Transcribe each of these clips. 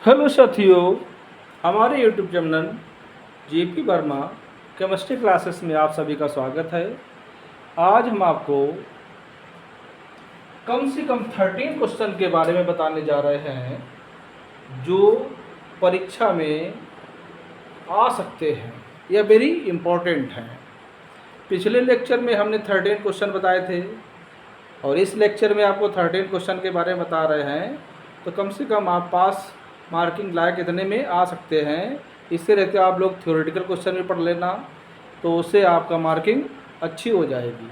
Hello साथियों, हमारे YouTube channel JP Verma chemistry classes में आप सभी का स्वागत है। आज हम आपको कम से कम 13 क्वेश्चन के बारे में बताने जा रहे हैं जो परीक्षा में आ सकते हैं या वेरी इम्पोर्टेंट हैं। पिछले लेक्चर में हमने 13 क्वेश्चन बताए थे और इस लेक्चर में आपको 13 क्वेश्चन के बारे में बता रहे हैं, तो कम से कम आप पास मार्किंग लायक इतने में आ सकते हैं। इससे रहते आप लोग थ्योरेटिकल क्वेश्चन भी पढ़ लेना, तो उससे आपका मार्किंग अच्छी हो जाएगी।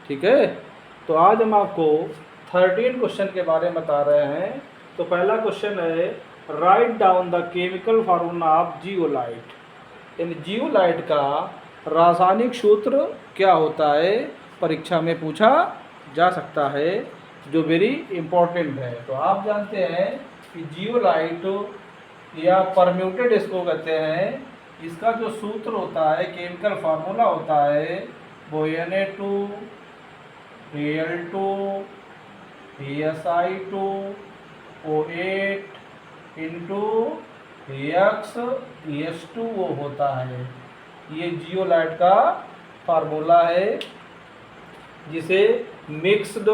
ठीक है, तो आज हम आपको 13 क्वेश्चन के बारे में बता रहे हैं। तो पहला क्वेश्चन है, write down the chemical formula of zeolite. यानी जियोलाइट का रासायनिक सूत्र क्या होता है, परीक्षा में पूछा जा सकता है, जो वेरी इम्पोर्टेंट है। तो आप जानते हैं कि जियोलाइट या परम्यूटेड इसको कहते हैं, इसका जो सूत्र होता है, केमिकल फार्मूला होता है, वो Na2 Al2 Si2 O8 into X वो होता है। ये जियोलाइट का फार्मूला है, जिसे मिक्स्ड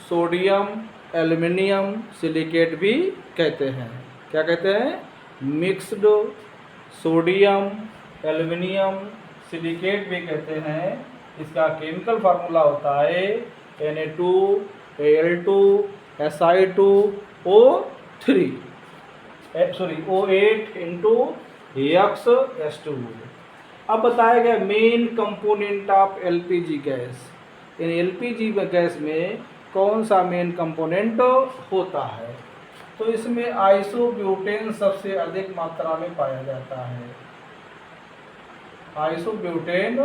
सोडियम एल्युमिनियम सिलिकेट भी कहते हैं। क्या कहते हैं? मिक्स्ड सोडियम एल्युमिनियम सिलिकेट भी कहते हैं। इसका केमिकल फार्मूला होता है Na2 Al2 Si2 O8 into X2। अब बताया गया main component of LPG gas. In LPG gas में कौन सा मेन कंपोनेंट होता है? तो इसमें आइसोब्यूटेन सबसे अधिक मात्रा में पाया जाता है। आइसोब्यूटेन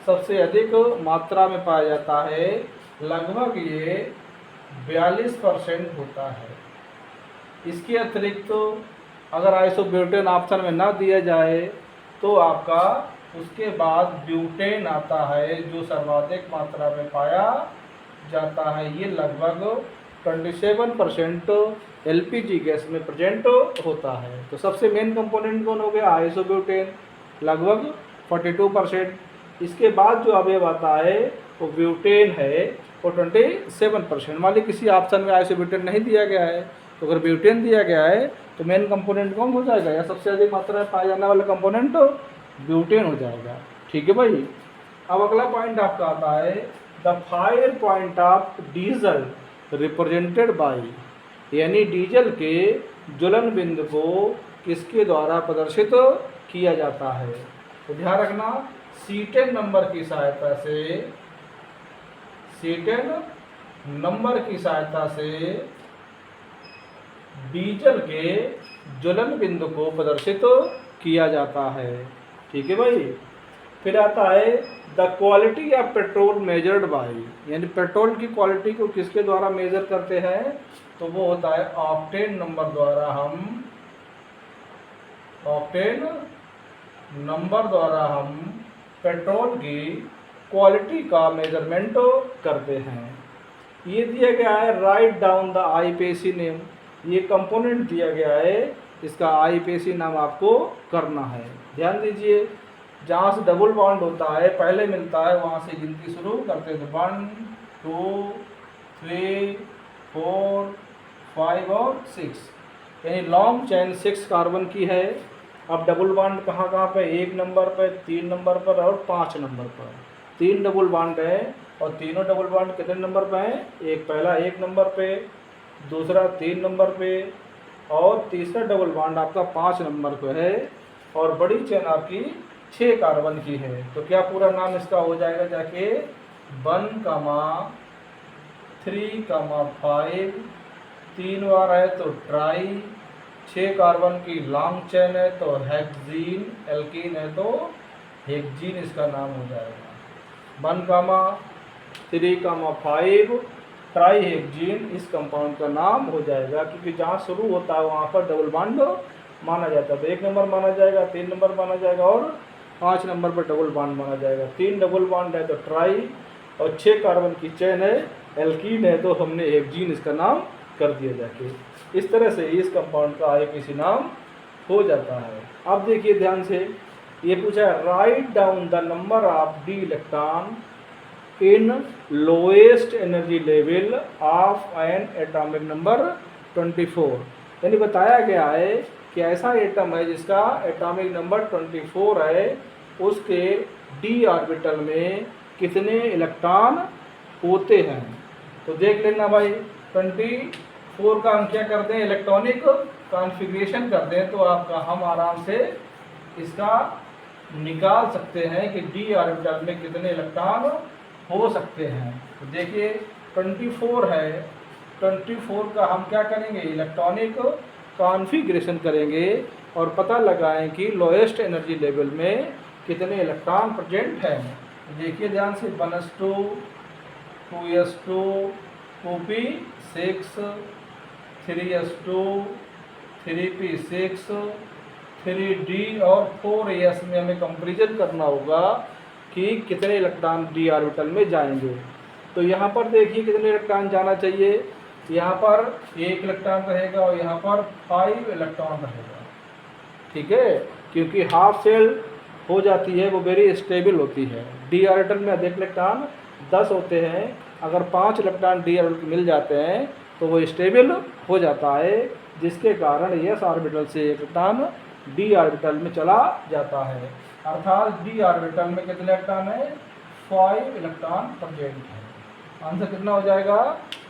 सबसे अधिक मात्रा में पाया जाता है, लगभग ये 42% होता है। इसके अतिरिक्त तो अगर आइसोब्यूटेन ऑप्शन में ना दिया जाए तो आपका उसके बाद ब्यूटेन आता है, जो सर्वाधिक मात्रा में पाया जाता है। ये लगभग 27% एलपीजी गैस में प्रेजेंट होता है। तो सबसे मेन कंपोनेंट कौन हो गया? आइसोब्यूटेन, लगभग 42%। इसके बाद जो अवयव आता है वो ब्यूटेन है, वो 27%। मान ली किसी ऑप्शन में आइसोब्यूटेन नहीं दिया गया है, तो अगर ब्यूटेन दिया गया है तो मेन कंपोनेंट कौन हो जाएगा, या सबसे अधिक मात्रा में पाया जाने वाला कंपोनेंट ब्यूटेन हो जाएगा। ठीक है भाई। अब अगला पॉइंट आपका आता है, the fire point of diesel represented by. यानी डीजल के ज्वलन बिंदु को किसके द्वारा प्रदर्शित किया जाता है? तो ध्यान रखना, C10 नंबर की सहायता से, C10 नंबर की सहायता से डीजल के ज्वलन बिंदु को प्रदर्शित किया जाता है। ठीक है भाई। फिर आता है the quality of petrol measured by. यानी पेट्रोल की क्वालिटी को किसके द्वारा मेजर करते हैं? तो वो होता है ऑक्टेन नंबर द्वारा। हम ऑक्टेन नंबर द्वारा हम पेट्रोल की क्वालिटी का मेजरमेंट करते हैं। ये दिया गया है, write down the IUPAC name. ये कंपोनेंट दिया गया है, इसका आईपीएसी नाम आपको करना है। ध्यान दीजिए, जहाँ से डबल बॉन्ड होता है पहले मिलता है, वहाँ से गिनती शुरू करते हैं। 1 2 3 4 5 और 6, यानी लॉन्ग चेन 6 कार्बन की है। अब डबल बॉन्ड कहाँ कहाँ पे? 1 नंबर पर, 3 नंबर पर और 5 नंबर पर। 3 डबल बॉन्ड है, और तीनों डबल बॉन्ड कितने नंबर पे हैं? एक पहला 1 नंबर पे, दूसरा 3 नंबर पे, और तीसरा डबल बॉन्ड आपका 5 नंबर पे है, और बड़ी चेन आपकी 6 कार्बन की है। तो क्या पूरा नाम इसका हो जाएगा जाके 1, 3, 5, 3 बार है तो ट्राई, 6 कार्बन की लॉन्ग चेन है तो हेक्सीन, एल्कीन है तो हेक्जीन इसका नाम हो जाएगा। 1, 3, 5 ट्राई हेक्जीन इस कंपाउंड का नाम हो जाएगा, क्योंकि जहाँ शुरू होता है वहाँ पर डबल बॉन्ड माना जाता है। तो 1 नंबर माना जाएगा, 3 नंबर माना जाएगा, और 5 नंबर पर डबल बॉन्ड माना जाएगा। 3 डबल बॉन्ड है तो ट्राई, और 6 कार्बन की चेन है, एल्कीन है तो हमने हेक्जीन इसका नाम कर दिया जाके। इस तरह से इस कंपाउंड का आईपीसी नाम हो जाता है। अब देखिए ध्यान से, ये पूछा है write down the number of D electron in lowest energy level of N atomic number 24। यानी बताया गया है कि ऐसा एटम है जिसका एटॉमिक नंबर 24 है, उसके डी ऑर्बिटल में कितने इलेक्ट्रॉन होते हैं। तो देख लेना भाई, 24 का हम क्या करते हैं, इलेक्ट्रॉनिक कॉन्फ़िगरेशन करते हैं, तो आपका हम आराम से इसका निकाल सकते हैं कि डी ऑर्बिटल में कितने इलेक्ट्रॉन हो सकते हैं। तो देखिए 24 है, 24 का हम क्या करेंगे, इलेक्ट्रॉनिक कॉन्फ़िगरेशन करेंगे और पता लगाएं कि लोएस्ट एनर्जी लेवल में कितने इलेक्ट्रॉन प्रेजेंट हैं। देखिए ध्यान से, 1s2, 2s2, 2p6, 3s2, 3p6, 3d और 4s में हमें कंपेरिजन करना होगा कि कितने इलेक्ट्रॉन डी ऑर्बिटल में जाएंगे। तो यहाँ पर देखिए कितने इलेक्ट्रॉन जाना चाहिए, यहाँ पर 1 इलेक्ट्रॉन रहेगा और यहाँ पर 5 इलेक्ट्रॉन रहेगा। ठीक है, क्योंकि हाफ शेल हो जाती है वो वेरी स्टेबल होती है। डी ऑर्बिटल में अधिक इलेक्ट्रॉन 10 होते हैं, अगर 5 इलेक्ट्रॉन डी ऑर्बिटल मिल जाते हैं तो वो स्टेबल हो जाता है, जिसके कारण एस ऑर्बिटल से एक इलेक्ट्रॉन डी ऑर्बिटल में चला जाता है। अर्थात डी ऑर्बिटल में कितने इलेक्ट्रॉन है, 5 इलेक्ट्रॉन प्रेजेंट है। आंसर कितना हो जाएगा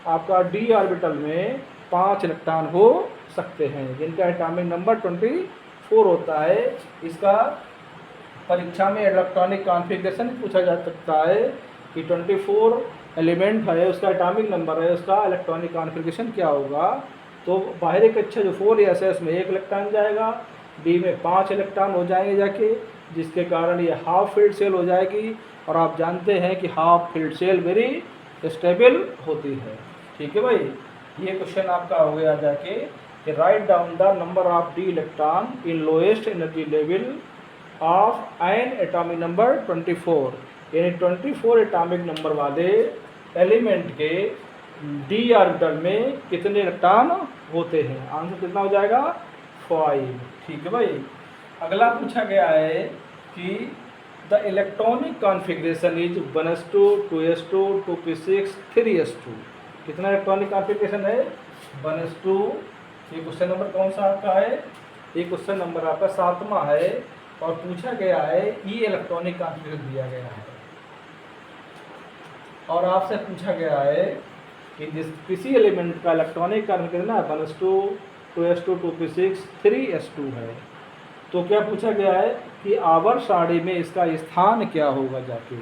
आपका, डी ऑर्बिटल में 5 इलेक्ट्रॉन हो सकते हैं जिनका एटॉमिक नंबर 24 होता है। इसका परीक्षा में इलेक्ट्रॉनिक कॉन्फ़िगरेशन पूछा जा सकता है कि 24 एलिमेंट है, उसका एटॉमिक नंबर है, उसका इलेक्ट्रॉनिक कॉन्फ़िगरेशन क्या होगा। तो बाहरी कक्षा जो 4s में 1 इलेक्ट्रॉन जाएगा, डी में 5 इलेक्ट्रॉन हो जाएंगे जाके, जिसके कारण ये हाफ फील्ड सेल हो जाएगी। और आप जानते हैं कि half field cell very stable होती है। ठीक है भाई, ये क्वेश्चन आपका हो गया जाके कि write down the number of D electron in lowest energy level of N atomic number 24। यानी 24 एटॉमिक नंबर वाले एलिमेंट के डी ऑर्बिटल में कितने इलेक्ट्रॉन होते हैं। आंसर कितना हो जाएगा, 5। ठीक है भाई, अगला पूछा गया है कि the electronic configuration is 1s2, 2s2, 2p6, 3s2। कितना इलेक्ट्रॉनिक कॉन्फ़िगरेशन है, 1s2। ये क्वेश्चन नंबर कौन सा आपका है, ये क्वेश्चन नंबर आपका 7वां है और पूछा गया है ये इलेक्ट्रॉनिक कॉन्फ़िगरेशन दिया गया है और आपसे पूछा गया है कि जिस किसी एलिमेंट का इलेक्ट्रॉनिक कॉन्फ़िगरेशन है 1s2, 2s2, 2p6, 3s2 है। तो क्या पूछा गया है कि आवर्त सारणी में इसका स्थान क्या होगा जाके।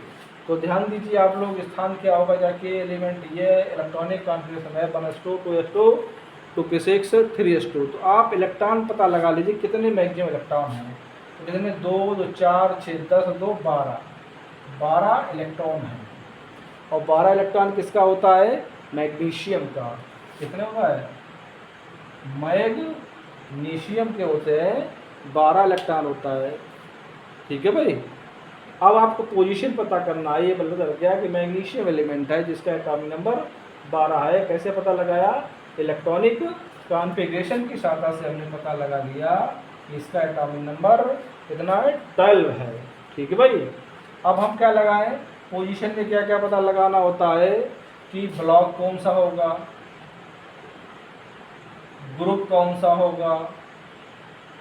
तो ध्यान दीजिए आप लोग, स्थान क्या होगा जाके, एलिमेंट ये इलेक्ट्रॉनिक कॉन्फ़िगरेशन है 1s2, 2s2, 2p6, 3s2। तो आप इलेक्ट्रॉन पता लगा लीजिए कितने मैक्सिमम इलेक्ट्रॉन हैं। तो कितने, 2, 2, 4, 6, 10, 2, 12 इलेक्ट्रॉन हैं। और 12 इलेक्ट्रॉन किसका होता है, मैग्नीशियम का। कितने होगा है, मैग्नीशियम के होते हैं 12 इलेक्ट्रॉन होता है। ठीक है भाई, अब आपको पोजीशन पता करना है। ये पता लग गया कि मैग्नीशियम एलिमेंट है जिसका एटॉमिक नंबर 12 है। कैसे पता लगाया, इलेक्ट्रॉनिक कॉन्फ़िगरेशन की सहायता से हमने पता लगा लिया कि इसका एटॉमिक नंबर कितना है, 12 है। ठीक है भाई, अब हम क्या लगाएं, पोजीशन में क्या क्या पता लगाना होता है कि ब्लॉक कौन सा होगा, ग्रुप कौन सा होगा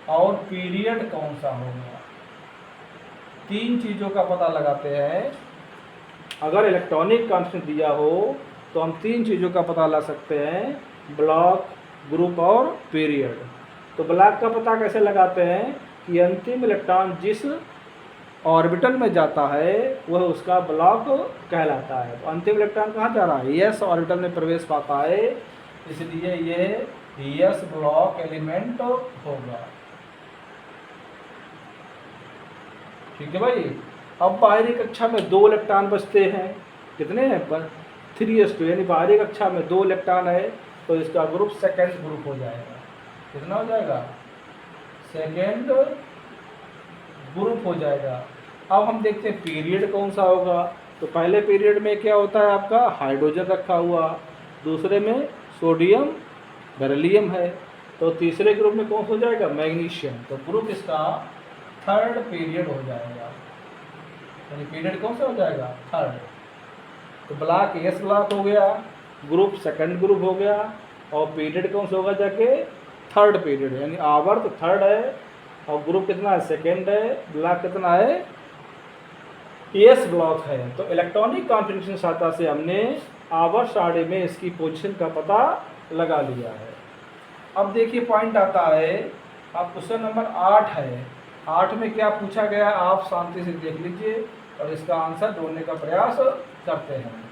और पीरियड कौन सा होगा। 3 चीज़ों का पता लगाते हैं। अगर इलेक्ट्रॉनिक कॉन्स्टेंट दिया हो तो हम 3 चीज़ों का पता लगा सकते हैं, ब्लॉक, ग्रुप और पीरियड। तो ब्लॉक का पता कैसे लगाते हैं कि अंतिम इलेक्ट्रॉन जिस ऑर्बिटल में जाता है वह उसका ब्लॉक कहलाता है। तो अंतिम इलेक्ट्रॉन कहाँ जा रहा है, एस ऑर्बिटल में प्रवेश पाता है, इसलिए ये एस ब्लॉक एलिमेंट होगा। ठीक है भाई, अब बाहरी कक्षा में 2 इलेक्ट्रॉन बचते हैं। कितने हैं, 3s2। यानी बाहरी कक्षा में 2 इलेक्ट्रॉन है तो इसका ग्रुप सेकेंड ग्रुप हो जाएगा। कितना हो जाएगा, सेकेंड ग्रुप हो जाएगा। अब हम देखते हैं पीरियड कौन सा होगा। तो पहले पीरियड में क्या होता है आपका, हाइड्रोजन रखा हुआ, दूसरे में सोडियम बेरिलियम है। तो तीसरे ग्रुप में कौन सा हो जाएगा? मैग्नीशियम। तो ग्रुप इसका थर्ड पीरियड हो जाएगा, यानी पीरियड कौन सा हो जाएगा? थर्ड। तो ब्लॉक एस ब्लॉक हो गया, ग्रुप सेकंड ग्रुप हो गया, और पीरियड कौन सा होगा जाके? थर्ड पीरियड, यानी आवर्त थर्ड है और ग्रुप कितना है? सेकेंड है। ब्लॉक कितना है? एस ब्लॉक है। तो इलेक्ट्रॉनिक कॉन्फ़िगरेशन सहायता से हमने आवर्त सारणी में इसकी पोजीशन का पता लगा लिया है। अब देखिए पॉइंट आता है, अब क्वेश्चन नंबर 8 है। 8 में क्या पूछा गया आप शांति से देख लीजिए और इसका आंसर ढूंढने का प्रयास करते हैं।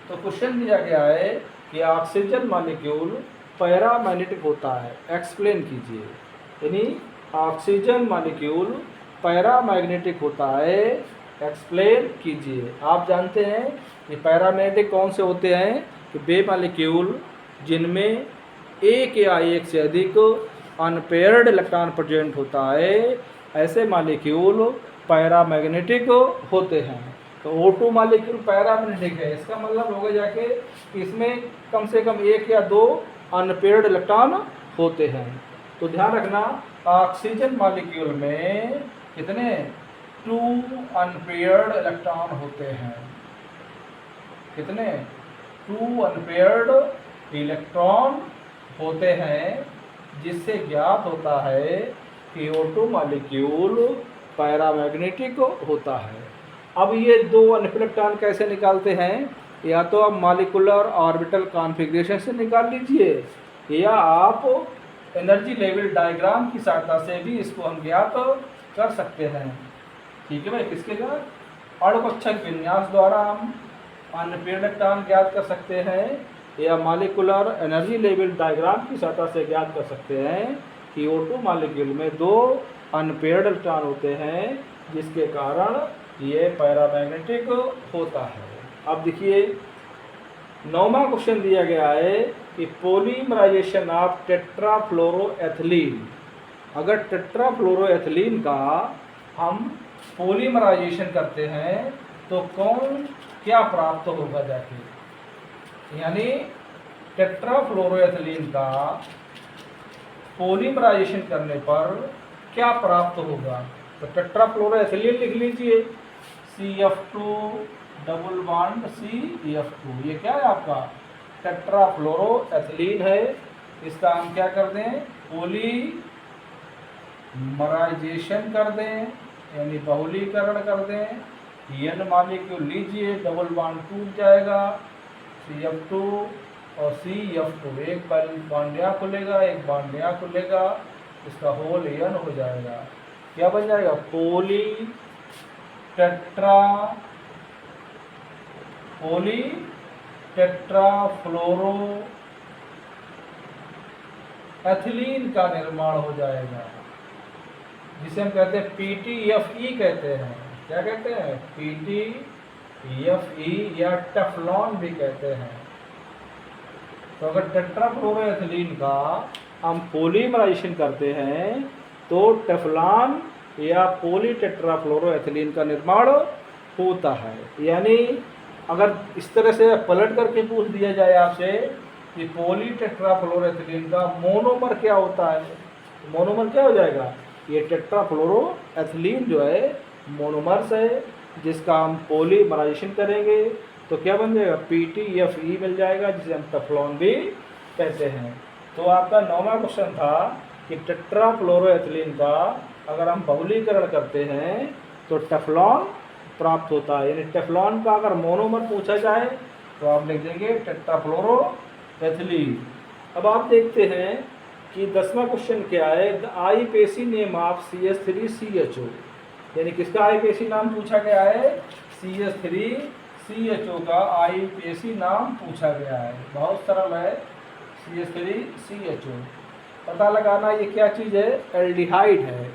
तो क्वेश्चन दिया गया है कि ऑक्सीजन मॉलिक्यूल पैरामैग्नेटिक होता है, एक्सप्लेन कीजिए। यानी ऑक्सीजन मॉलिक्यूल पैरामैग्नेटिक होता है, एक्सप्लेन कीजिए। आप जानते हैं कि पैरामैग्नेटिक कौन से होते हैं? कि वे मॉलिक्यूल जिनमें एक या एक से अधिक अनपेयर्ड इलेक्ट्रॉन प्रेजेंट होता है, ऐसे मॉलिक्यूल पैरामैग्नेटिक होते हैं। तो O2 मॉलिक्यूल पैरामैग्नेटिक है, इसका मतलब होगा जाके कि इसमें कम से कम एक या दो अनपेयर्ड इलेक्ट्रॉन होते हैं। तो ध्यान रखना, ऑक्सीजन मॉलिक्यूल में कितने? 2 अनपेयर्ड इलेक्ट्रॉन होते हैं। कितने? 2 अनपेयर्ड इलेक्ट्रॉन होते हैं, जिससे ज्ञात होता है कि O2 मॉलिक्यूल पैरामैग्नेटिक होता है। अब ये 2 अनपेयर्ड इलेक्ट्रॉन कैसे निकालते हैं? या तो आप मॉलिक्यूलर ऑर्बिटल कॉन्फ़िगरेशन से निकाल लीजिए, या आप एनर्जी लेवल डायग्राम की सहायता से भी इसको हम ज्ञात कर सकते हैं। ठीक है भाई, किसके द्वारा? अणुकक्षक विन्यास द्वारा हम अनपेयर्ड इलेक्ट्रॉन ज्ञात कर सकते हैं, या मॉलिक्यूलर एनर्जी लेवल डायग्राम की सहायता से ज्ञात कर सकते हैं कि O2 मॉलिक्यूल में 2 अनपेयर्ड इलेक्ट्रॉन होते हैं, जिसके कारण ये पैरामैग्नेटिक होता है। अब देखिए 9वां क्वेश्चन दिया गया है कि पॉलीमराइजेशन ऑफ टेट्राफ्लोरोएथिलीन। अगर टेट्राफ्लोरोएथिलीन का हम पॉलीमराइजेशन करते हैं तो कौन क्या प्राप्त होगा जाके? यानी टेट्राफ्लोरोएथिलीन का पॉलीमराइजेशन करने पर क्या प्राप्त होगा? तो टेट्राफ्लोरोएथिलीन लिख लीजिए, CF2 डबल बॉन्ड CF2। ये क्या है आपका? टेट्राफ्लोरोएथिलीन है। इसका हम क्या कर दें? पॉलीमराइजेशन कर दें, यानी बहुलीकरण कर दें। N मॉलिक्यूल लीजिए, डबल बॉन्ड टूट जाएगा, CF2 और CF2, एक बॉन्ड यहाँ खुलेगा, एक बॉन्ड यहाँ खुलेगा, इसका होल N हो जाएगा। क्या बन जाएगा? टेट्राफ्लोरोएथिलीन का निर्माण हो जाएगा, जिसे हम कहते हैं PTFE कहते हैं। क्या कहते हैं? PTFE या टेफ्लॉन भी कहते हैं। तो अगर टेट्राफ्लोरोएथिलीन का हम पॉलीमराइजेशन करते हैं तो टेफ्लॉन या पॉलीटेट्राफ्लोरोएथिलीन का निर्माण होता है। यानी अगर इस तरह से पलट करके पूछ दिया जाए आपसे कि पॉलीटेट्राफ्लोरोएथिलीन का मोनोमर क्या होता है, तो मोनोमर क्या हो जाएगा? ये टेट्राफ्लोरोएथिलीन जो है मोनोमर्स है, जिसका हम पॉलीमराइजेशन करेंगे तो क्या बन जाएगा? PTFE मिल जाएगा, जिसे हम टेफ्लॉन भी कहते हैं। तो आपका 9वां क्वेश्चन था कि टेट्राफ्लोरोएथिलीन का अगर हम बहुलीकरण करते हैं तो टेफ्लॉन प्राप्त होता है। यानी टेफ्लॉन का अगर मोनोमर पूछा जाए तो आप लिख देंगे टेट्राफ्लोरोएथिलीन। अब आप देखते हैं कि 10वां क्वेश्चन क्या है? The IUPAC name of CH3CHO, यानी किसका आईपीएसी नाम पूछा गया है? CH3CHO का आईपीएसी नाम पूछा गया है। बहुत सरल है, CH3CHO पता लगाना। ये क्या चीज़ है? एल्डिहाइड है।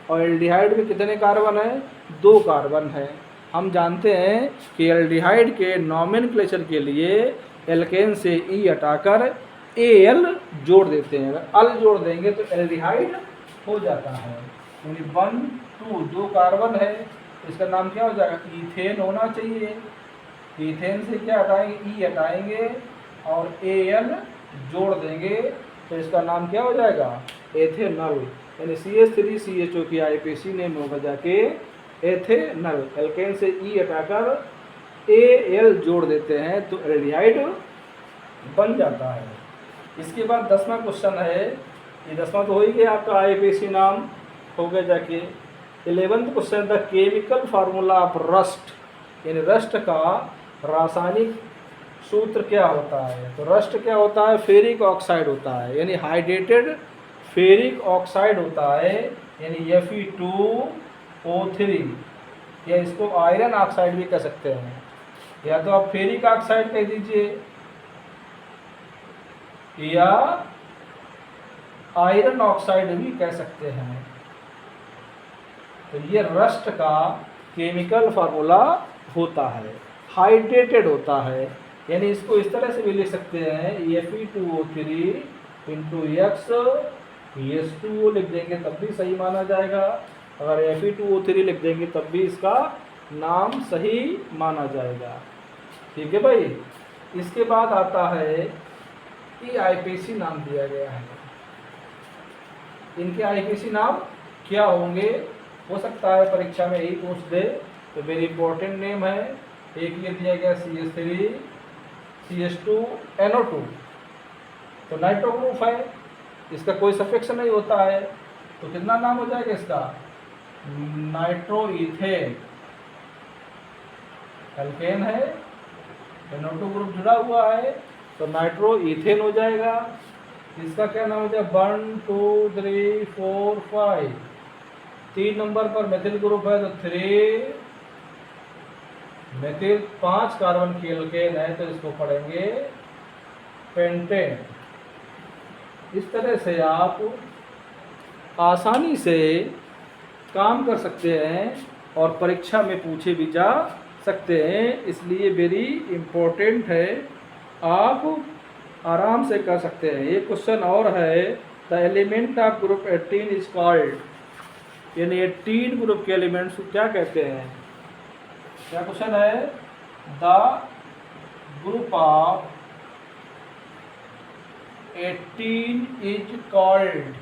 और एल्डिहाइड में कितने कार्बन है? 2 कार्बन है। हम जानते हैं कि एल्डिहाइड के नॉमेनक्लेचर के लिए एल्केन से E हटाकर Al जोड़ देते हैं। अगर अल जोड़ देंगे तो एल्डिहाइड हो जाता है। यानी 1 2 कार्बन है, इसका नाम क्या हो जाएगा? ईथेन होना चाहिए। ईथेन से क्या हटाएंगे? E हटाएंगे और Al जोड़ देंगे तो इसका नाम क्या हो जाएगा, एथेनल। यानी CH3CHO की IPAC नेम होगा जाके एथेनल। एल्केन से E हटाकर AL जोड़ देते हैं तो एल्डिहाइड बन जाता है। इसके बाद 10वां क्वेश्चन है, ये 10वां तो हो ही गया आपका IPAC नाम हो गया जाके। 11th question, the chemical formula of rust, यानी रस्ट का रासायनिक सूत्र क्या होता है। तो रस्ट क्या होता है, फेरिक ऑक्साइड होता है, यानी हाइड्रेटेड फेरिक ऑक्साइड होता है, यानी Fe2O3, या इसको आयरन ऑक्साइड भी कह सकते हैं, या तो आप फेरिक ऑक्साइड कह दीजिए या आयरन ऑक्साइड भी कह सकते हैं। तो ये रस्ट का केमिकल फार्मूला होता है, हाइड्रेटेड होता है, यानी इसको इस तरह से भी लिख सकते हैं Fe2O3 इंटू X H2O लिख देंगे तब भी सही माना जाएगा। अगर Fe2O3 लिख देंगे तब भी इसका नाम सही माना जाएगा। ठीक है भाई। इसके बाद आता है कि IPAC नाम दिया गया है, इनके IPAC नाम क्या होंगे, हो सकता है परीक्षा में यही पूछ दे, तो वेरी इंपॉर्टेंट नेम है। एक ये दिया गया CH3 CH2NO2, तो नाइट्रो ग्रुप है, इसका कोई सफिक्स नहीं होता है, तो कितना नाम हो जाएगा इसका, नाइट्रो इथेन। एल्केन है, NO2 ग्रुप जुड़ा हुआ है, तो नाइट्रो इथेन हो जाएगा। इसका क्या नाम हो जाएगा, 1 2 3 4 5, 3 नंबर पर मेथिल ग्रुप है तो 3 मेथिल, 5 कार्बन की एल्केन है तो इसको पढ़ेंगे पेंटेन। इस तरह से आप आसानी से काम कर सकते हैं और परीक्षा में पूछे भी जा सकते हैं, इसलिए वेरी इम्पोर्टेंट है, आप आराम से कर सकते हैं। एक क्वेश्चन और है, the element of group 18 is called, यानी 18 ग्रुप के एलिमेंट्स को क्या कहते हैं। क्या क्वेश्चन है, the group of 18 is called,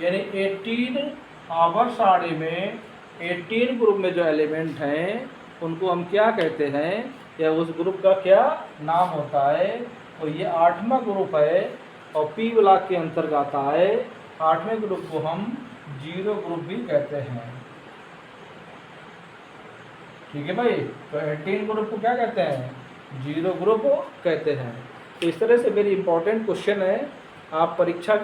यानी 18 आवर सारणी में 18 ग्रुप में जो एलिमेंट हैं उनको हम क्या कहते हैं, या उस ग्रुप का क्या नाम होता है। और ये 8वां ग्रुप है और P ब्लॉक के अंतर्गत आता है। 8वें ग्रुप को हम 0 ग्रुप भी कहते हैं। ठीक है भाई, तो 18 ग्रुप को क्या कहते हैं, 0 ग्रुप कहते हैं। तो इस तरह से वेरी इंपॉर्टेंट क्वेश्चन है, आप परीक्षा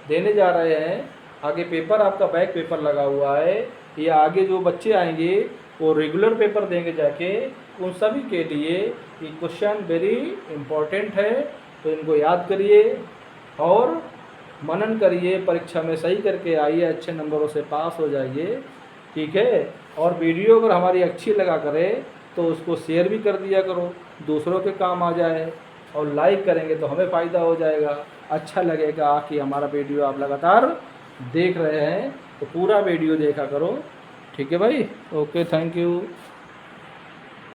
देने जा रहे हैं, आगे पेपर आपका बैक पेपर लगा हुआ है, या आगे जो बच्चे आएंगे वो रेगुलर पेपर देंगे जाके, उन सभी के लिए ये क्वेश्चन वेरी इम्पॉर्टेंट है। तो इनको याद करिए और मनन करिए, परीक्षा में सही करके आइए, अच्छे नंबरों से पास हो जाइए। ठीक है, और वीडियो अगर हमारी अच्छी लगा करे तो उसको शेयर भी कर दिया करो, दूसरों के काम आ जाए, और लाइक करेंगे तो हमें फ़ायदा हो जाएगा, अच्छा लगेगा कि हमारा वीडियो आप लगातार देख रहे हैं, तो पूरा वीडियो देखा करो। ठीक है भाई, ओके, थैंक यू।